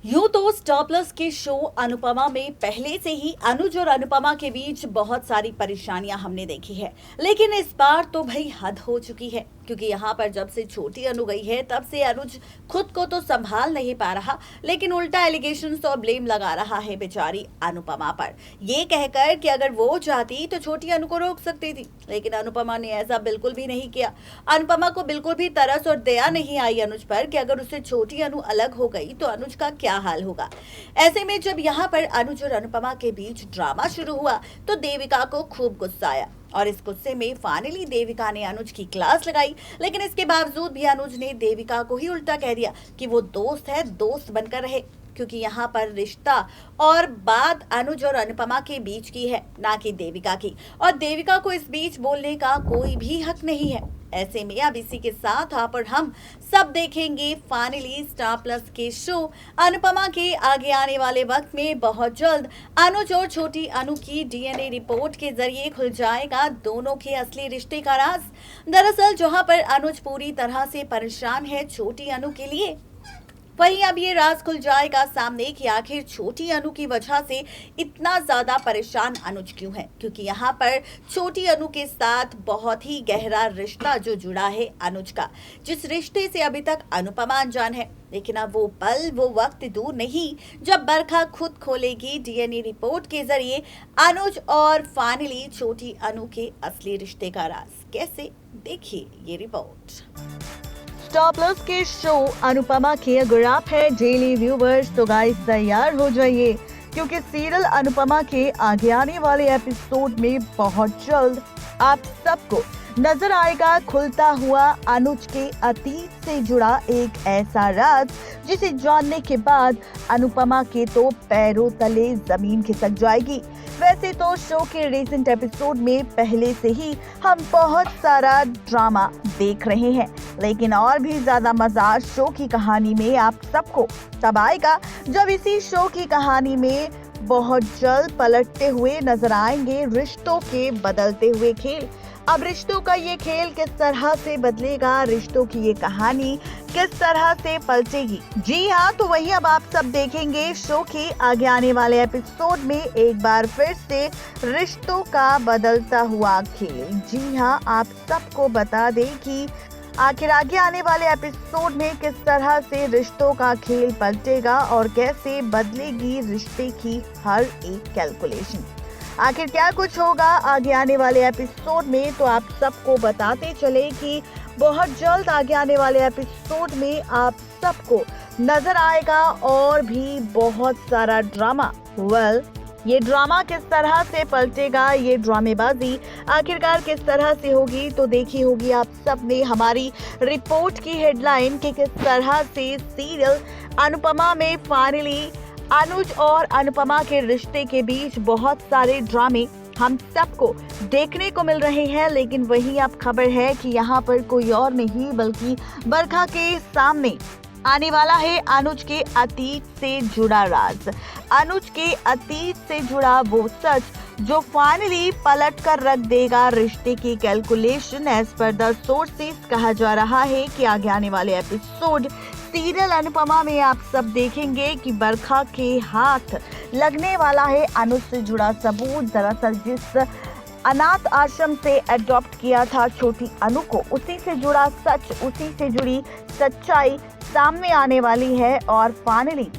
यूं तो star plus के शो अनुपमा में पहले से ही अनुज और अनुपमा के बीच बहुत सारी परेशानियां हमने देखी है। लेकिन इस बार तो भाई हद हो चुकी है, क्योंकि यहाँ पर जब से छोटी अनु गई है तब से अनुज खुद को तो संभाल नहीं पा रहा, लेकिन उल्टा एलिगेशंस और ब्लेम लगा रहा है बेचारी अनुपमा पर, ये कहकर कि अगर वो चाहती तो छोटी अनु को रोक सकती थी। लेकिन अनुपमा ने ऐसा बिल्कुल भी नहीं किया। अनुपमा को बिल्कुल भी तरस और दया नहीं आई अनुज पर कि अगर उससे छोटी अनु अलग हो गई तो अनुज का क्या हाल होगा। ऐसे में जब यहाँ पर अनुज और अनुपमा के बीच ड्रामा शुरू हुआ तो देविका को खूब गुस्सा आया और इस गुस्से में फाइनली देविका ने अनुज की क्लास लगाई। लेकिन इसके बावजूद भी अनुज ने देविका को ही उल्टा कह दिया कि वो दोस्त है, दोस्त बनकर रहे, क्योंकि यहाँ पर रिश्ता और बात अनुज और अनुपमा के बीच की है, ना कि देविका की, और देविका को इस बीच बोलने का कोई भी हक नहीं है। ऐसे में अब इसी के साथ यहाँ पर हम सब देखेंगे फाइनली स्टार प्लस के शो अनुपमा के आगे आने वाले वक्त में बहुत जल्द अनुज और छोटी अनु की डीएनए रिपोर्ट के जरिए खुल जाएगा दोनों के असली रिश्ते का राज। दरअसल जहां पर अनुज पूरी तरह से परेशान है छोटी अनु के लिए, वहीं अब ये राज खुल जाएगा सामने कि आखिर छोटी अनु की वजह से इतना ज्यादा परेशान अनुज क्यों है, क्योंकि यहाँ पर छोटी अनु के साथ बहुत ही गहरा रिश्ता जो जुड़ा है अनुज का, जिस रिश्ते से अभी तक अनुपमा अनजान है। लेकिन अब वो पल, वो वक्त दूर नहीं जब बरखा खुद खोलेगी डीएनए रिपोर्ट के जरिए अनुज और फाइनली छोटी अनु के असली रिश्ते का राज। कैसे, देखिए ये रिपोर्ट। स्टार प्लस के शो अनुपमा के अगर आप है डेली व्यूवर्स तो गाइस तैयार हो जाइए, क्योंकि सीरियल अनुपमा के आगे आने वाले एपिसोड में बहुत जल्द आप सबको नजर आएगा खुलता हुआ अनुज के अतीत से जुड़ा एक ऐसा राज जिसे जानने के बाद अनुपमा के तो पैरों तले जमीन खिसक जाएगी। वैसे तो शो के रिसेंट एपिसोड में पहले से ही हम बहुत सारा ड्रामा देख रहे हैं, लेकिन और भी ज्यादा मजा शो की कहानी में आप सबको तब आएगा जब इसी शो की कहानी में बहुत जल्द पलटते हुए नजर आएंगे रिश्तों के बदलते हुए खेल। अब रिश्तों का ये खेल किस तरह से बदलेगा, रिश्तों की ये कहानी किस तरह से पलटेगी, जी हाँ, तो वही अब आप सब देखेंगे शो के आगे आने वाले एपिसोड में एक बार फिर से रिश्तों का बदलता हुआ खेल। जी हाँ, आप सबको बता दें कि आखिर आगे आने वाले एपिसोड में किस तरह से रिश्तों का खेल पलटेगा और कैसे बदलेगी रिश्ते की हर एक कैलकुलेशन। आखिर क्या कुछ होगा आगे आने वाले एपिसोड में, तो आप सबको बताते चले कि बहुत जल्द आगे आने वाले एपिसोड में आप सबको नजर आएगा और भी बहुत सारा ड्रामा। ये ड्रामा किस तरह से पलटेगा, ये ड्रामेबाजी आखिरकार किस तरह से होगी, तो देखी होगी आप सब ने हमारी रिपोर्ट की हेडलाइन कि किस तरह से सीरियल अनुपमा में फाइनली अनुज और अनुपमा के रिश्ते के बीच बहुत सारे ड्रामे हम सबको देखने को मिल रहे हैं। लेकिन वही अब खबर है कि यहाँ पर कोई और नहीं बल्कि बरखा के सामने आने वाला है अनुज के अतीत से जुड़ा राज, अनुज के अतीत से जुड़ा वो सच जो फाइनली पलट कर रख देगा रिश्ते की calculation. As per the sources कहा जा रहा है कि आगे आने वाले एपिसोड सीरियल अनुपमा में आप सब देखेंगे कि बरखा के हाथ लगने वाला है अनुज से जुड़ा सबूत। दरअसल जिस अनाथ आश्रम से अडॉप्ट किया था छोटी अनु को, उसी से जुड़ा सच, उसी से जुड़ी सच्चाई सामने आने वाली है और फाइनली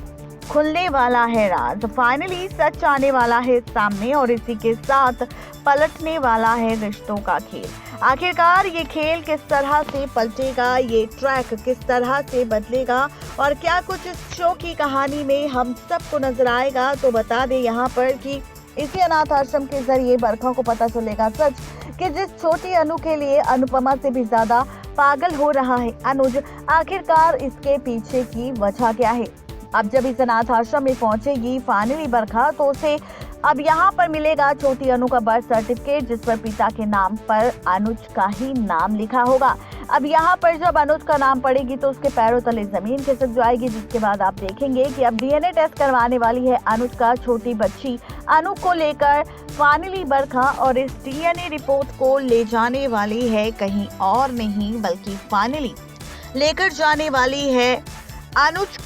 खुलने वाला है राज, फाइनली सच आने वाला है सामने और इसी के साथ पलटने वाला है रिश्तों का खेल। आखिरकार ये खेल किस तरह से पलटेगा, ये ट्रैक किस तरह से बदलेगा और क्या कुछ इस शो की कहानी में हम सबको नजर आएगा, तो बता दें यहाँ पर कि इसी अनाथ आश्रम के जरिए बरखा को पता चलेगा सच कि जिस छोटी अनु के लिए अनुपमा से भी ज्यादा पागल हो रहा है अनुज, आखिरकार इसके पीछे की वजह क्या है। अब जब इस अनाथ आश्रम में पहुंचेगी फाइनली बरखा, तो उसे अब यहाँ पर मिलेगा छोटी अनु का बर्थ सर्टिफिकेट जिस पर पिता के नाम पर अनुज का ही नाम लिखा होगा। अब यहाँ पर जब अनुज का नाम पड़ेगी तो उसके पैरों तले जमीन खिसक जाएगी, जिसके बाद आप देखेंगे कि अब डीएनए टेस्ट करवाने वाली है अनुज का छोटी बच्ची अनु को लेकर फाइनली बरखा, और इस डीएनए रिपोर्ट को ले जाने वाली है कहीं और नहीं बल्कि फाइनली लेकर जाने वाली है अनुज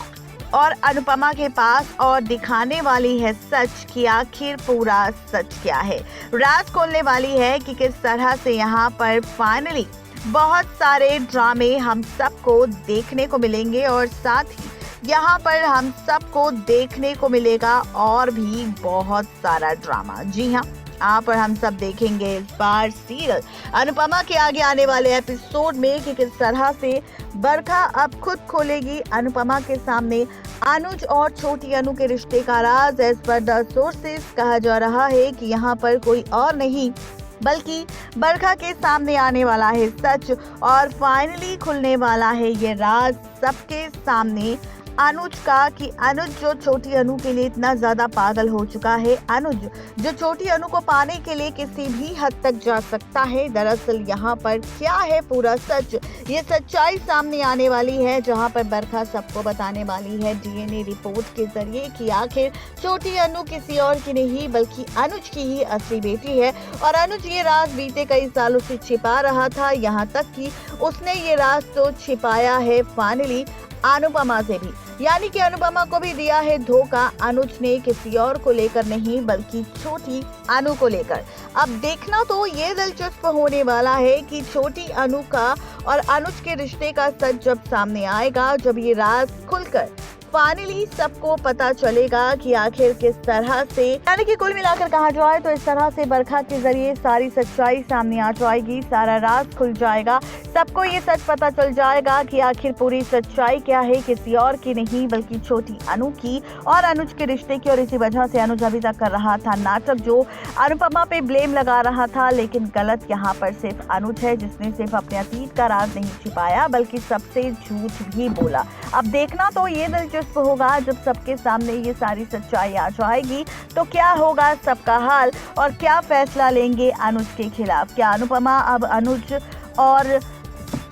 और अनुपमा के पास और दिखाने वाली है सच कि आखिर पूरा सच क्या है। राज खोलने वाली है कि किस तरह से यहाँ पर फाइनली बहुत सारे ड्रामे हम सबको देखने को मिलेंगे और साथ ही यहाँ पर हम सबको देखने को मिलेगा और भी बहुत सारा ड्रामा। जी हाँ, यहाँ पर हम सब देखेंगे इस बार सीरियल अनुपमा के आगे आने वाले एपिसोड में कि किस तरह से बरखा अब खुद खोलेगी अनुपमा के सामने अनुज और छोटी अनु के रिश्ते का राज। एज पर द सोर्सेस कहा जा रहा है कि यहाँ पर कोई और नहीं बल्कि बरखा के सामने आने वाला है सच और फाइनली खुलने वाला है ये राज सबके सामने अनुज का कि अनुज जो छोटी अनु के लिए इतना ज्यादा पागल हो चुका है, अनुज जो छोटी अनु को पाने के लिए किसी भी हद तक जा सकता है। दरअसल यहाँ पर क्या है पूरा सच, ये सच्चाई सामने आने वाली है जहाँ पर बरखा सबको बताने वाली है डीएनए रिपोर्ट के जरिए कि आखिर छोटी अनु किसी और की नहीं बल्कि अनुज की ही असली बेटी है और अनुज ये राज बीते कई सालों से छिपा रहा था। यहाँ तक कि उसने ये राज तो छिपाया है फाइनली अनुपमा से भी, यानी कि अनुपमा को भी दिया है धोखा। अनुज ने किसी और को लेकर नहीं बल्कि छोटी अनु को लेकर। अब देखना तो ये दिलचस्प होने वाला है कि छोटी अनु का और अनुज के रिश्ते का सच जब सामने आएगा, जब ये राज खुलकर फाइनली सबको पता चलेगा कि आखिर किस तरह से, यानी कि कुल मिलाकर कहा जाए तो इस तरह से बरखा के जरिए सारी सच्चाई सामने आ जाएगी, सारा राज खुल जाएगा, सबको ये सच पता चल जाएगा कि आखिर पूरी सच्चाई क्या है, किसी और की नहीं बल्कि छोटी अनु की और अनुज के रिश्ते की। और इसी वजह से अनुज अभी तक कर रहा था नाटक जो अनुपमा पे ब्लेम लगा रहा था, लेकिन गलत यहाँ पर सिर्फ अनुज है जिसने सिर्फ अपने अतीत का राज नहीं छिपाया बल्कि सबसे झूठ भी बोला। अब देखना तो ये दिलचस्प होगा जब सबके सामने ये सारी सच्चाई आ जाएगी तो क्या होगा सबका हाल और क्या फैसला लेंगे अनुज के खिलाफ। क्या अनुपमा अब अनुज और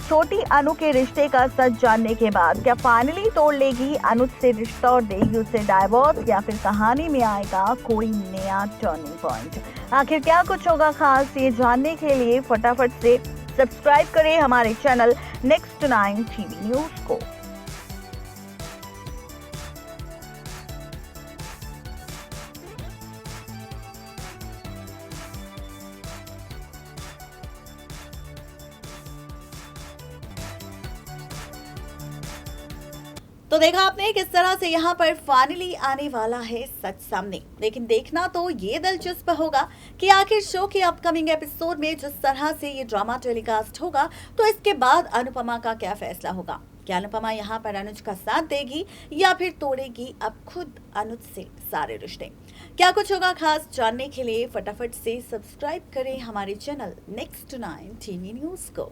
छोटी अनु के रिश्ते का सच जानने के बाद क्या फाइनली तोड़ लेगी अनुज से रिश्ता और देगी उसे डाइवोर्स, या फिर कहानी में आएगा कोई नया टर्निंग पॉइंट। आखिर क्या कुछ होगा खास, ये जानने के लिए फटाफट से सब्सक्राइब करें हमारे चैनल नेक्स्ट 9 टीवी न्यूज को। तो देखा आपने किस तरह से यहाँ पर फाइनली आने वाला है सच सामने, लेकिन देखना तो ये दिलचस्प होगा कि आखिर शो के अपकमिंग एपिसोड में जिस तरह से ये ड्रामा टेलीकास्ट होगा तो इसके बाद अनुपमा का क्या फैसला होगा। क्या अनुपमा यहाँ पर अनुज का साथ देगी या फिर तोड़ेगी अब खुद अनुज से सारे रिश्ते। क्या कुछ होगा खास, जानने के लिए फटाफट से सब्सक्राइब करें हमारे चैनल नेक्स्ट 9 टीवी न्यूज को।